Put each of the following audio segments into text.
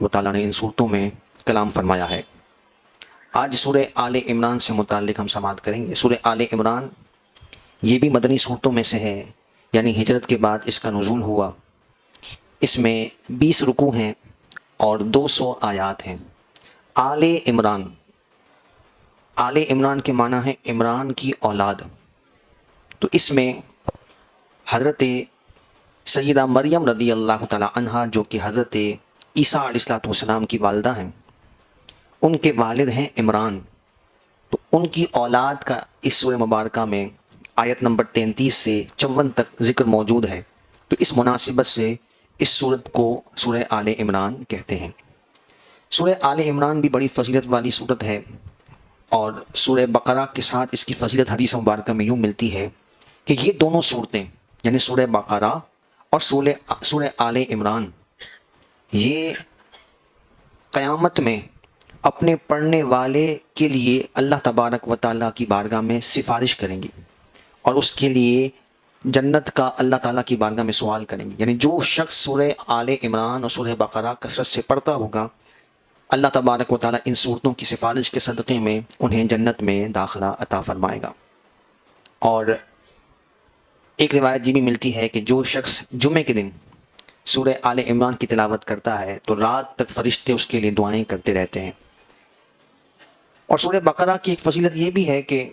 و تعالیٰ نے ان صورتوں میں کلام فرمایا ہے۔ آج سورہ آل عمران سے متعلق ہم سماعت کریں گے۔ سورہ آل عمران یہ بھی مدنی صورتوں میں سے ہے، یعنی ہجرت کے بعد اس کا نزول ہوا۔ اس میں 20 رکوع ہیں اور 200 آیات ہیں۔ آل عمران، آل عمران کے معنی ہے عمران کی اولاد۔ تو اس میں حضرت سیدہ مریم رضی اللہ تعالی عنہا جو کہ حضرت عیسیٰ علیہ السلام کی والدہ ہیں، ان کے والد ہیں عمران، تو ان کی اولاد کا اس سورہ مبارکہ میں آیت نمبر 33 سے 54 تک ذکر موجود ہے۔ تو اس مناسبت سے اس سورت کو سورہ آل عمران کہتے ہیں۔ سورہ آل عمران بھی بڑی فضیلت والی سورت ہے، اور سورہ بقرہ کے ساتھ اس کی فضیلت حدیث مبارکہ میں یوں ملتی ہے کہ یہ دونوں صورتیں یعنی سورہ بقرہ اور سورہ آل عمران یہ قیامت میں اپنے پڑھنے والے کے لیے اللہ تبارک و تعالیٰ کی بارگاہ میں سفارش کریں گی، اور اس کے لیے جنت کا اللہ تعالیٰ کی بارگاہ میں سوال کریں گے۔ یعنی جو شخص سورہ آل عمران اور سورہ بقرہ کثرت سے پڑھتا ہوگا، اللہ تبارک و تعالیٰ ان صورتوں کی سفارش کے صدقے میں انہیں جنت میں داخلہ عطا فرمائے گا۔ اور ایک روایت یہ بھی ملتی ہے کہ جو شخص جمعے کے دن سورہ آل عمران کی تلاوت کرتا ہے تو رات تک فرشتے اس کے لیے دعائیں کرتے رہتے ہیں۔ اور سورہ بقرہ کی ایک فضیلت یہ بھی ہے کہ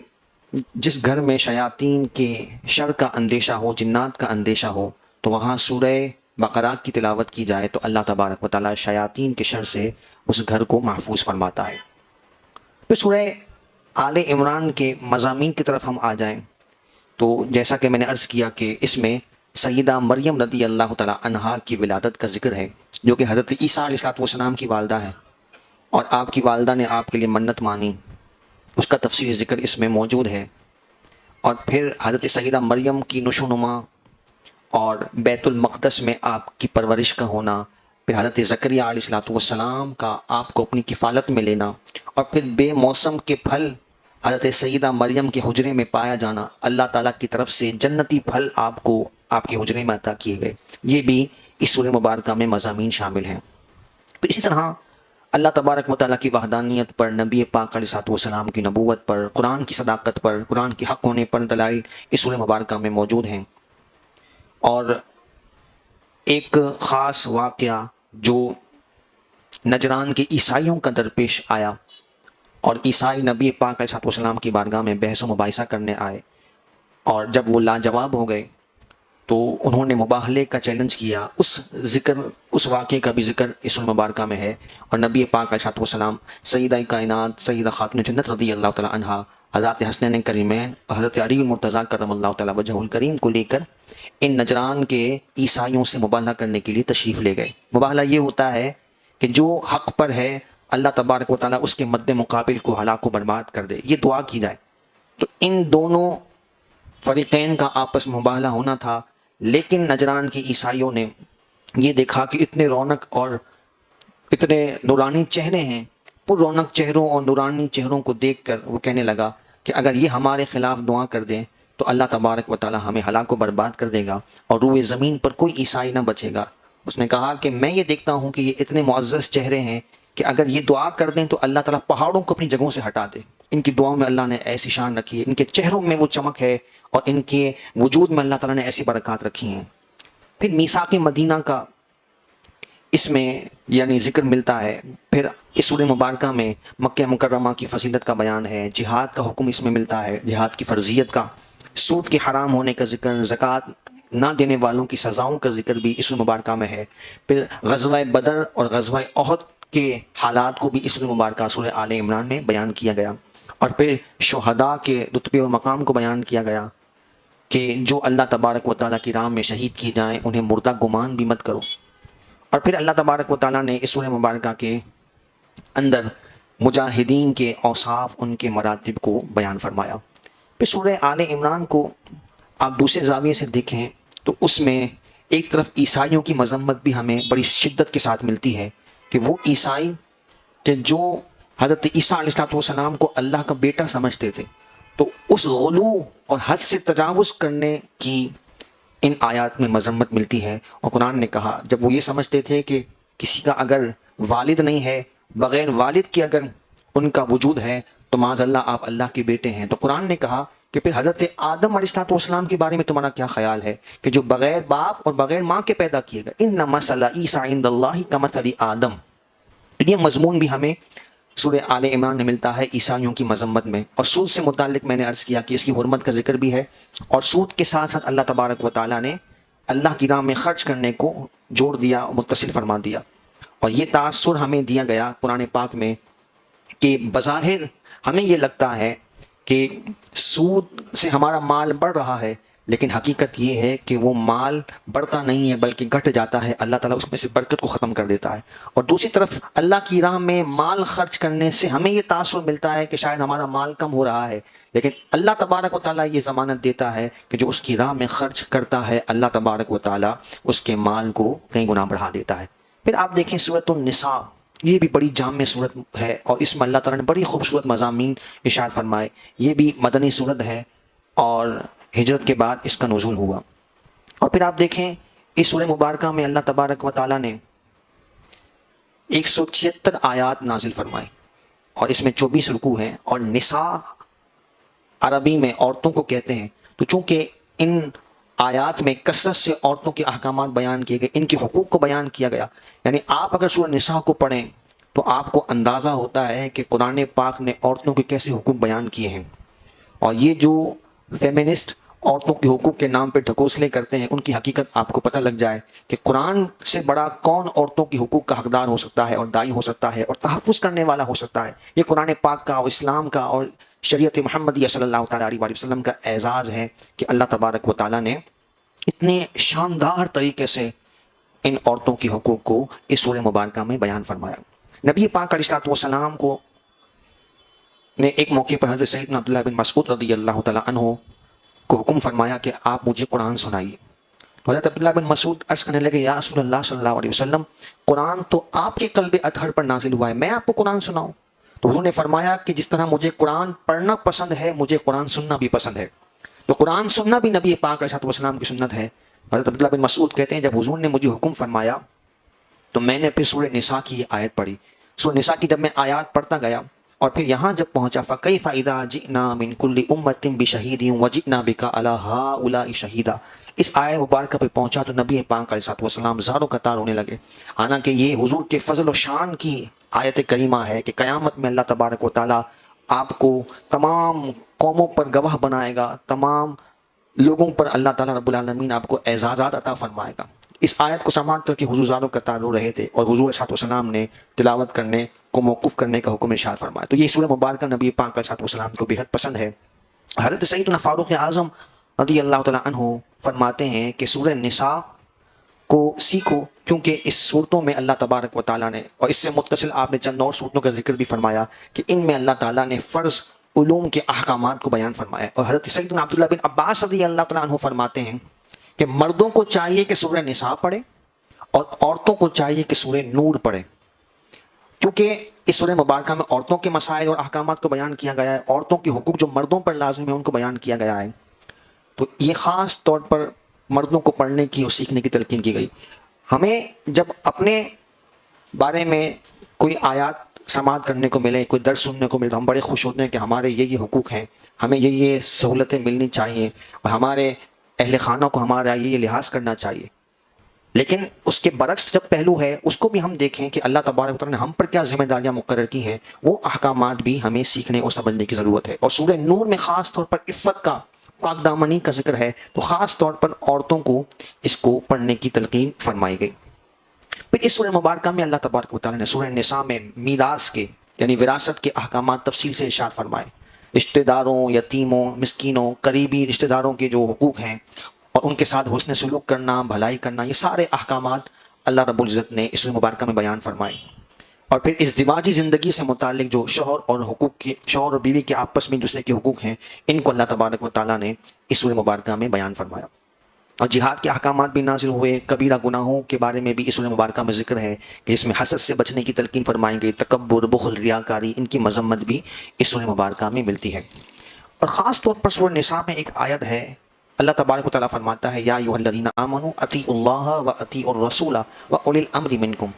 جس گھر میں شیاطین کے شر کا اندیشہ ہو، جنات کا اندیشہ ہو، تو وہاں سورہ بقرہ کی تلاوت کی جائے تو اللہ تبارک و تعالیٰ شیاطین کے شر سے اس گھر کو محفوظ فرماتا ہے۔ پھر سورہ آل عمران کے مضامین کی طرف ہم آ جائیں تو جیسا کہ میں نے عرض کیا کہ اس میں سیدہ مریم رضی اللہ تعالیٰ عنہا کی ولادت کا ذکر ہے، جو کہ حضرت عیسیٰ علیہ السلام کی والدہ ہے، اور آپ کی والدہ نے آپ کے لیے منت مانی، اس کا تفصیلی ذکر اس میں موجود ہے۔ اور پھر حضرت سیدہ مریم کی نشو و نما اور بیت المقدس میں آپ کی پرورش کا ہونا، پھر حضرت زکریا علیہ السلام کا آپ کو اپنی کفالت میں لینا، اور پھر بے موسم کے پھل حضرت سیدہ مریم کے حجرے میں پایا جانا، اللہ تعالیٰ کی طرف سے جنتی پھل آپ کو آپ کے حجرے میں عطا کیے گئے، یہ بھی اس سورہ مبارکہ میں مضامین شامل ہیں۔ پھر اسی طرح اللہ تبارک و تعالیٰ کی وحدانیت پر، نبی پاک علیہ السلام کی نبوت پر، قرآن کی صداقت پر، قرآن کے حق ہونے پر دلائل اس سورہ مبارکہ میں موجود ہیں۔ اور ایک خاص واقعہ جو نجران کے عیسائیوں کا درپیش آیا، اور عیسائی نبی پاک علیہ السلام کی بارگاہ میں بحث و مباحثہ کرنے آئے، اور جب وہ لاجواب ہو گئے تو انہوں نے مباہلے کا چیلنج کیا۔ اس واقعے کا بھی ذکر اس مبارکہ میں ہے، اور نبی پاک علیہ السلام سیدہ کائنات سیدہ خاتون جنت رضی اللہ تعالی عنہا، حضرت حسنین کریمین اور حضرت علی المرتضیٰ کرم اللہ تعالی وجہہ الکریم کو لے کر ان نجران کے عیسائیوں سے مباہلہ کرنے کے لیے تشریف لے گئے۔ مباہلہ یہ ہوتا ہے کہ جو حق پر ہے اللہ تبارک و تعالیٰ اس کے مد مقابل کو ہلاک و برباد کر دے، یہ دعا کی جائے۔ تو ان دونوں فریقین کا آپس میں مباہلہ ہونا تھا، لیکن نجران کے عیسائیوں نے یہ دیکھا کہ اتنے رونق اور اتنے نورانی چہرے ہیں، پر رونق چہروں اور نورانی چہروں کو دیکھ کر وہ کہنے لگا کہ اگر یہ ہمارے خلاف دعا کر دیں تو اللہ تبارک و تعالیٰ ہمیں ہلاک و برباد کر دے گا، اور روئے زمین پر کوئی عیسائی نہ بچے گا۔ اس نے کہا کہ میں یہ دیکھتا ہوں کہ یہ اتنے معزز چہرے ہیں کہ اگر یہ دعا کر دیں تو اللہ تعالیٰ پہاڑوں کو اپنی جگہوں سے ہٹا دے۔ ان کی دعاؤں میں اللہ نے ایسی شان رکھی ہے، ان کے چہروں میں وہ چمک ہے، اور ان کے وجود میں اللہ تعالیٰ نے ایسی برکات رکھی ہیں۔ پھر میثاق مدینہ کا اس میں یعنی ذکر ملتا ہے۔ پھر اس سورہ مبارکہ میں مکہ مکرمہ کی فضیلت کا بیان ہے، جہاد کا حکم اس میں ملتا ہے، جہاد کی فرضیت کا، سود کے حرام ہونے کا ذکر، زکوٰۃ نہ دینے والوں کی سزاؤں کا ذکر بھی اس مبارکہ میں ہے۔ پھر غزوہ بدر اور غزوہ احد کے حالات کو بھی اس مبارکہ سورہ آل عمران میں بیان کیا گیا، اور پھر شہداء کے رتبے اور مقام کو بیان کیا گیا کہ جو اللہ تبارک و تعالیٰ کی راہ میں شہید کی جائیں انہیں مردہ گمان بھی مت کرو۔ اور پھر اللہ تبارک و تعالیٰ نے اس سورہ مبارکہ کے اندر مجاہدین کے اوصاف، ان کے مراتب کو بیان فرمایا۔ پھر سورہ آل عمران کو آپ دوسرے زاویے سے دیکھیں تو اس میں ایک طرف عیسائیوں کی مذمت بھی ہمیں بڑی شدت کے ساتھ ملتی ہے کہ وہ عیسائی کہ جو حضرت عیسیٰ علیہ السلام کو اللہ کا بیٹا سمجھتے تھے، تو اس غلو اور حد سے تجاوز کرنے کی ان آیات میں مذمت ملتی ہے۔ اور قرآن نے کہا جب وہ یہ سمجھتے تھے کہ کسی کا اگر والد نہیں ہے، بغیر والد کے اگر ان کا وجود ہے تو معاذ اللہ آپ اللہ کے بیٹے ہیں۔ تو قرآن نے کہا کہ پھر حضرت آدم علیہ السلام کے بارے میں تمہارا کیا خیال ہے کہ جو بغیر باپ اور بغیر ماں کے پیدا کیے گئے، ان مثل عیسیٰ عند اللہ کمثل آدم۔ یہ مضمون بھی ہمیں سورہ آل عمران میں ملتا ہے عیسائیوں کی مذمت میں۔ اور سود سے متعلق میں نے عرض کیا کہ اس کی حرمت کا ذکر بھی ہے، اور سود کے ساتھ ساتھ اللہ تبارک و تعالیٰ نے اللہ کی راہ میں خرچ کرنے کو جوڑ دیا، متصل فرما دیا۔ اور یہ تاثر ہمیں دیا گیا قرآن پاک میں کہ بظاہر ہمیں یہ لگتا ہے کہ سود سے ہمارا مال بڑھ رہا ہے، لیکن حقیقت یہ ہے کہ وہ مال بڑھتا نہیں ہے بلکہ گھٹ جاتا ہے، اللہ تعالیٰ اس میں سے برکت کو ختم کر دیتا ہے۔ اور دوسری طرف اللہ کی راہ میں مال خرچ کرنے سے ہمیں یہ تاثر ملتا ہے کہ شاید ہمارا مال کم ہو رہا ہے، لیکن اللہ تبارک و تعالیٰ یہ ضمانت دیتا ہے کہ جو اس کی راہ میں خرچ کرتا ہے اللہ تبارک و تعالیٰ اس کے مال کو کئی گنا بڑھا دیتا ہے۔ پھر آپ دیکھیں سورۃ النساء، یہ بھی بڑی جامع صورت ہے، اور اس میں اللہ تعالیٰ نے بڑی خوبصورت مضامین ارشاد فرمائے۔ یہ بھی مدنی صورت ہے اور ہجرت کے بعد اس کا نزول ہوا۔ اور پھر آپ دیکھیں اس سورہ مبارکہ میں اللہ تبارک و تعالیٰ نے 176 آیات نازل فرمائے، اور اس میں 24 رکوع ہیں، اور نساء عربی میں عورتوں کو کہتے ہیں۔ تو چونکہ ان آیات میں کثرت سے عورتوں کے احکامات بیان کیے گئے، ان کے حقوق کو بیان کیا گیا، یعنی آپ اگر سورہ نساء کو پڑھیں تو آپ کو اندازہ ہوتا ہے کہ قرآن پاک نے عورتوں کے کیسے حقوق بیان کیے ہیں۔ اور یہ جو فیمنسٹ عورتوں کے حقوق کے نام پہ ڈھکوسلے کرتے ہیں، ان کی حقیقت آپ کو پتہ لگ جائے کہ قرآن سے بڑا کون عورتوں کے حقوق کا حقدار ہو سکتا ہے اور دائی ہو سکتا ہے اور تحفظ کرنے والا ہو سکتا ہے۔ یہ قرآن پاک کا اور اسلام کا اور شریعت محمدیہ صلی اللہ تعالیٰ علیہ وسلم کا اعزاز ہے کہ اللہ تبارک و تعالیٰ نے اتنے شاندار طریقے سے ان عورتوں کے حقوق کو اس سورہ مبارکہ میں بیان فرمایا۔ نبی پاک علیہ السلام کو نے ایک موقع پر حضرت سیدنا عبداللہ بن مسعود رضی اللہ تعالیٰ عنہ کو حکم فرمایا کہ آپ مجھے قرآن سنائیے۔ حضرت عبداللہ بن مسعود عرض کرنے لگے، یا رسول اللہ صلی اللہ علیہ وسلم، قرآن تو آپ کے قلب اطہر پر نازل ہوا ہے، میں آپ کو قرآن سناؤں؟ تو انہوں نے فرمایا کہ جس طرح مجھے قرآن پڑھنا پسند ہے مجھے قرآن سننا بھی پسند ہے۔ تو قرآن سننا بھی نبی پاک علیہ السلام کی سنت ہے۔ حضرت عبداللہ بن مسعود کہتے ہیں جب حضور نے مجھے حکم فرمایا تو میں نے پھر سورہ نساء کی یہ آیت پڑھی۔ سورہ نساء کی جب میں آیات پڑھتا گیا اور پھر یہاں جب پہنچا فَكَيْفَ إِذَا جِئْنَا مِن كُلِّ أُمَّةٍ بِشَهِيدٍ وَجِئْنَا بِكَ عَلَى هَؤُلَاءِ شَهِيدًا، اس آیت مبارکہ پہ پہنچا تو نبی پاک علیہ السلام زاروں قطار ہونے لگے، حالانکہ یہ حضور کے فضل و شان کی آیت کریمہ ہے کہ قیامت میں اللہ تبارک و تعالیٰ آپ کو تمام قوموں پر گواہ بنائے گا، تمام لوگوں پر اللہ تعالیٰ رب العالمین آپ کو اعزازات عطا فرمائے گا۔ اس آیت کو سماعت کر کے حضور زاروں قطار رو رہے تھے، اور حضور صلی اللہ علیہ وسلم نے تلاوت کرنے کو موقوف کرنے کا حکم ارشاد فرمایا۔ تو یہ سورہ مبارکہ نبی پاک علیہ السلام کو بے حد پسند ہے۔ حضرت سیدنا فاروق اعظم رضی اللہ تعالیٰ عنہ فرماتے ہیں کہ سورہ نساء کو سیکھو، کیونکہ اس صورتوں میں اللہ تبارک و تعالیٰ نے، اور اس سے متصل آپ نے چند اور صورتوں کا ذکر بھی فرمایا کہ ان میں اللہ تعالیٰ نے فرض علوم کے احکامات کو بیان فرمایا۔ اور حضرت سیدنا عبداللہ بن عباس رضی اللہ تعالیٰ عنہ فرماتے ہیں کہ مردوں کو چاہیے کہ سورہ نساء پڑھے اور عورتوں کو چاہیے کہ سورہ نور پڑھے، کیونکہ اس سورہ مبارکہ میں عورتوں کے مسائل اور احکامات کو بیان کیا گیا ہے، عورتوں کے حقوق جو مردوں پر لازم ہے ان کو بیان کیا گیا ہے۔ تو یہ خاص طور پر مردوں کو پڑھنے کی اور سیکھنے کی تلقین کی گئی۔ ہمیں جب اپنے بارے میں کوئی آیات سماعت کرنے کو ملے، کوئی درس سننے کو ملے تو ہم بڑے خوش ہوتے ہیں کہ ہمارے یہ حقوق ہیں، ہمیں یہ سہولتیں ملنی چاہیے، اور ہمارے اہل خانہ کو ہمارا یہ لحاظ کرنا چاہیے۔ لیکن اس کے برعکس جب پہلو ہے اس کو بھی ہم دیکھیں کہ اللہ تبارک و تعالیٰ نے ہم پر کیا ذمہ داریاں مقرر کی ہیں، وہ احکامات بھی ہمیں سیکھنے اور سمجھنے کی ضرورت ہے۔ اور سورہ نور میں خاص طور پر عفت کا، پاک دامنی کا ذکر ہے، تو خاص طور پر عورتوں کو اس کو پڑھنے کی تلقین فرمائی گئی۔ پھر اس سورہ مبارکہ میں اللہ تبارک و تعالیٰ نے سورہ نساء میں میراث کے یعنی وراثت کے احکامات تفصیل سے ارشاد فرمائے، رشتہ داروں، یتیموں، مسکینوں، قریبی رشتہ داروں کے جو حقوق ہیں اور ان کے ساتھ حسن سلوک کرنا، بھلائی کرنا، یہ سارے احکامات اللہ رب العزت نے اس سورہ مبارکہ میں بیان فرمائے۔ اور پھر ازدواجی زندگی سے متعلق جو شوہر اور بیوی کے آپس میں دوسرے کے حقوق ہیں، ان کو اللہ تبارک و تعالیٰ نے اس سورہ مبارکہ میں بیان فرمایا۔ اور جہاد کے احکامات بھی نازل ہوئے، کبیرہ گناہوں کے بارے میں بھی اس سورہ مبارکہ میں ذکر ہے کہ اس میں حسد سے بچنے کی تلقین فرمائی گئی، تکبر، بخل، ریاکاری، ان کی مذمت بھی اس سورہ مبارکہ میں ملتی ہے۔ اور خاص طور پر سورہ نساء میں ایک آیت ہے، اللہ تبارک و تعالیٰ فرماتا ہے یا ایھا الذین آمنوا اطیعوا اللہ و اطیعوا الرسول و اولی الامر منکم،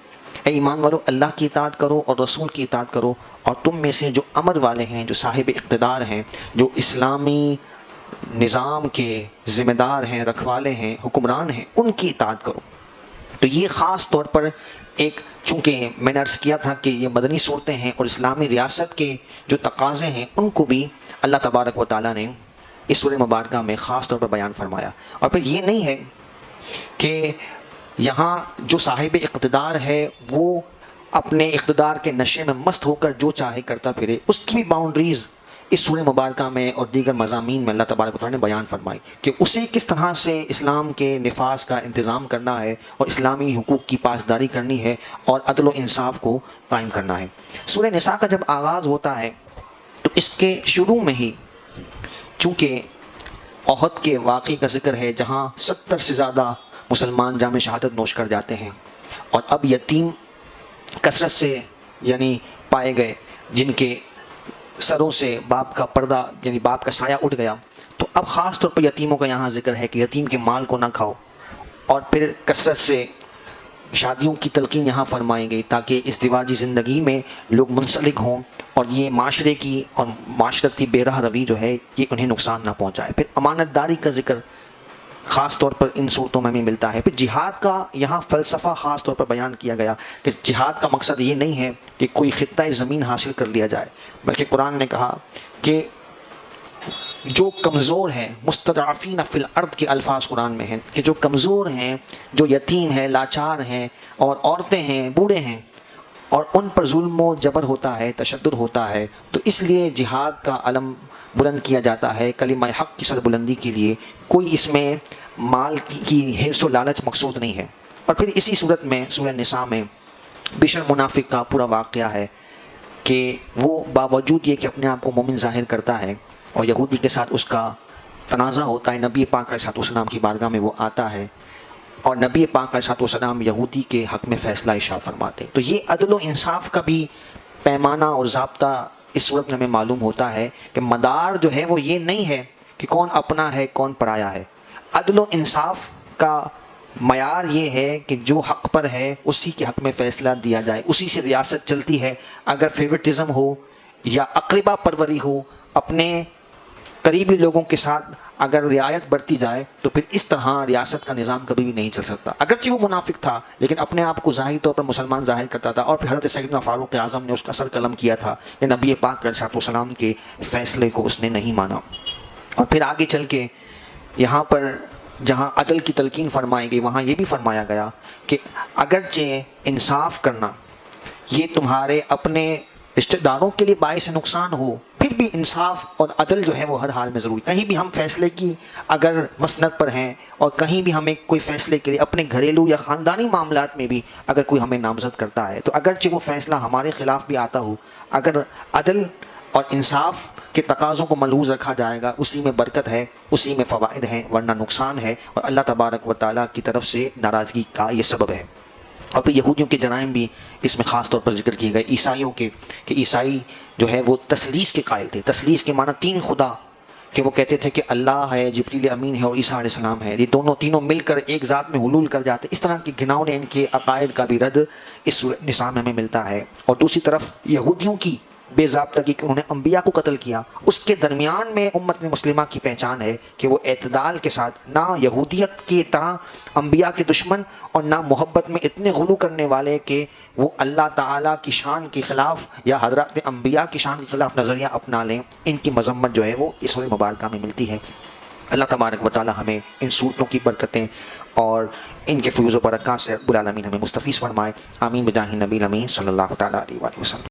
اے ایمان والو اللہ کی اطاعت کرو اور رسول کی اطاعت کرو، اور تم میں سے جو امر والے ہیں، جو صاحب اقتدار ہیں، جو اسلامی نظام کے ذمہ دار ہیں، رکھوالے ہیں، حکمران ہیں، ان کی اطاعت کرو۔ تو یہ خاص طور پر ایک، چونکہ میں نے عرض کیا تھا کہ یہ مدنی صورتیں ہیں اور اسلامی ریاست کے جو تقاضے ہیں ان کو بھی اللہ تبارک و تعالیٰ نے اس سورہ مبارکہ میں خاص طور پر بیان فرمایا۔ اور پھر یہ نہیں ہے کہ یہاں جو صاحب اقتدار ہے وہ اپنے اقتدار کے نشے میں مست ہو کر جو چاہے کرتا پھرے، اس کی بھی باؤنڈریز اس سورہ مبارکہ میں اور دیگر مضامین میں اللہ تبارک و تعالیٰ نے بیان فرمائی کہ اسے کس طرح سے اسلام کے نفاذ کا انتظام کرنا ہے اور اسلامی حقوق کی پاسداری کرنی ہے اور عدل و انصاف کو قائم کرنا ہے۔ سورہ نساء کا جب آغاز ہوتا ہے تو اس کے شروع میں ہی چونکہ احد کے واقعے کا ذکر ہے جہاں 70 سے زیادہ مسلمان جام شہادت نوش کر جاتے ہیں، اور اب یتیم کثرت سے یعنی پائے گئے جن کے سروں سے باپ کا پردہ یعنی باپ کا سایہ اٹھ گیا، تو اب خاص طور پر یتیموں کا یہاں ذکر ہے کہ یتیم کے مال کو نہ کھاؤ، اور پھر کثرت سے شادیوں کی تلقین یہاں فرمائی گئی تاکہ ازدواجی زندگی میں لوگ منسلک ہوں اور یہ معاشرے کی اور معاشرتی بے راہ روی جو ہے یہ انہیں نقصان نہ پہنچائے۔ پھر امانت داری کا ذکر خاص طور پر ان صورتوں میں بھی ملتا ہے۔ پھر جہاد کا یہاں فلسفہ خاص طور پر بیان کیا گیا کہ جہاد کا مقصد یہ نہیں ہے کہ کوئی خطہ زمین حاصل کر لیا جائے، بلکہ قرآن نے کہا کہ جو کمزور ہیں، مستضعفین فی الارض کے الفاظ قرآن میں ہیں کہ جو کمزور ہیں، جو یتیم ہیں، لاچار ہیں، اور عورتیں ہیں، بوڑھے ہیں، اور ان پر ظلم و جبر ہوتا ہے، تشدد ہوتا ہے، تو اس لیے جہاد کا علم بلند کیا جاتا ہے کلمہ حق کی سربلندی کے لیے۔ کوئی اس میں مال کی حرص و لالچ مقصود نہیں ہے۔ اور پھر اسی صورت میں سورہ نساء میں بشر منافق کا پورا واقعہ ہے کہ وہ باوجود یہ کہ اپنے آپ کو مومن ظاہر کرتا ہے اور یہودی کے ساتھ اس کا تنازع ہوتا ہے، نبی پاک علیہ السلام کی بارگاہ میں وہ آتا ہے اور نبی پاک علیہ السلام یہودی کے حق میں فیصلہ ارشاد فرماتے ہیں۔ تو یہ عدل و انصاف کا بھی پیمانہ اور ضابطہ اس صورت میں ہمیں معلوم ہوتا ہے کہ مدار جو ہے وہ یہ نہیں ہے کہ کون اپنا ہے کون پرایا ہے۔ عدل و انصاف کا معیار یہ ہے کہ جو حق پر ہے اسی کے حق میں فیصلہ دیا جائے، اسی سے ریاست چلتی ہے۔ اگر فیورٹزم ہو یا اقربا پروری ہو، اپنے قریبی لوگوں کے ساتھ اگر رعایت برتی جائے تو پھر اس طرح ریاست کا نظام کبھی بھی نہیں چل سکتا۔ اگرچہ وہ منافق تھا لیکن اپنے آپ کو ظاہری طور پر مسلمان ظاہر کرتا تھا، اور پھر حضرت سیدنا فاروق اعظم نے اس کا سر قلم کیا تھا کہ نبی پاک علیہ السلام کے فیصلے کو اس نے نہیں مانا۔ اور پھر آگے چل کے یہاں پر جہاں عدل کی تلقین فرمائی گئی وہاں یہ بھی فرمایا گیا کہ اگرچہ انصاف کرنا یہ تمہارے اپنے رشتہ داروں کے لیے باعث نقصان ہو، پھر بھی انصاف اور عدل جو ہے وہ ہر حال میں ضروری۔ کہیں بھی ہم فیصلے کی اگر مسند پر ہیں اور کہیں بھی ہمیں کوئی فیصلے کے لیے اپنے گھریلو یا خاندانی معاملات میں بھی اگر کوئی ہمیں نامزد کرتا ہے تو اگرچہ وہ فیصلہ ہمارے خلاف بھی آتا ہو، اگر عدل اور انصاف کے تقاضوں کو ملحوظ رکھا جائے گا اسی میں برکت ہے، اسی میں فوائد ہیں، ورنہ نقصان ہے اور اللہ تبارک و تعالیٰ کی طرف سے ناراضگی کا یہ سبب ہے۔ اور پھر یہودیوں کے جرائم بھی اس میں خاص طور پر ذکر کیے گئے، عیسائیوں کے، کہ عیسائی جو ہے وہ تثلیث کے قائل تھے۔ تثلیث کے معنی تین خدا، کہ وہ کہتے تھے کہ اللہ ہے، جبریل امین ہے اور عیسیٰ علیہ السلام ہے، یہ تینوں مل کر ایک ذات میں حلول کر جاتے۔ اس طرح کی گھناؤنے ان کے عقائد کا بھی رد اس سورۃ نساء میں ہمیں ملتا ہے۔ اور دوسری طرف یہودیوں کی بے ضابطگی کہ انہوں نے انبیاء کو قتل کیا، اس کے درمیان میں امت مسلمہ کی پہچان ہے کہ وہ اعتدال کے ساتھ، نہ یہودیت کی طرح انبیاء کے دشمن اور نہ محبت میں اتنے غلو کرنے والے کہ وہ اللہ تعالیٰ کی شان کے خلاف یا حضرات انبیاء کی شان کے خلاف نظریہ اپنا لیں۔ ان کی مذمت جو ہے وہ اس سورہ مبارکہ میں ملتی ہے۔ اللہ تبارک و تعالیٰ ہمیں ان صورتوں کی برکتیں اور ان کے فیوز و برکات سے رب العالمین ہمیں مستفیض فرمائے۔ آمین بجاہ نبی الامین صلی اللہ تعالیٰ علیہ وآلہ وسلم۔